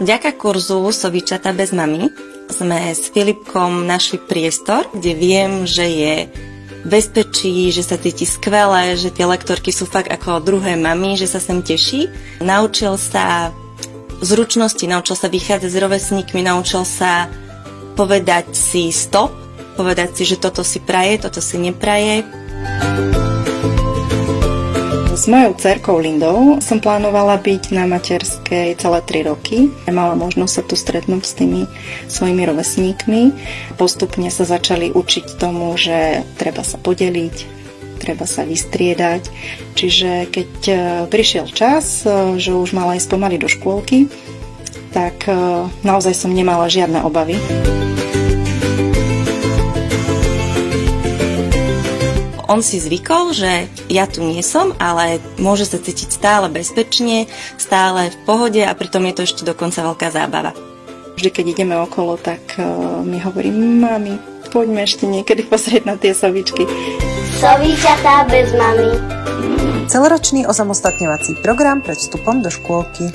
Vďaka kurzu Sovičatá bez mamy sme s Filipkom našli priestor, kde viem, že je bezpečí, že sa cíti skvelé, že tie lektorky sú fakt ako druhé mamy, že sa sem teší. Naučil sa zručnosti, naučil sa vychádzať s rovesníkmi, naučil sa povedať si stop, povedať si, že toto si praje, toto si nepraje. S mojou dcerkou Lindou som plánovala byť na materskej celé 3 roky. Mala možnosť sa tu stretnúť s tými svojimi rovesníkmi. Postupne sa začali učiť tomu, že treba sa podeliť, treba sa vystriedať. Čiže keď prišiel čas, že už mala ísť pomaly do škôlky, tak naozaj som nemala žiadne obavy. On si zvykol, že ja tu nie som, ale môže sa cítiť stále bezpečne, stále v pohode a pritom je to ešte dokonca veľká zábava. Vždy, keď ideme okolo, tak mi hovorí, mami, poďme ešte niekedy pozrieť na tie sovičky. Sovičatá bez mamy. Celoročný osamostatňovací program pred vstupom do škôlky.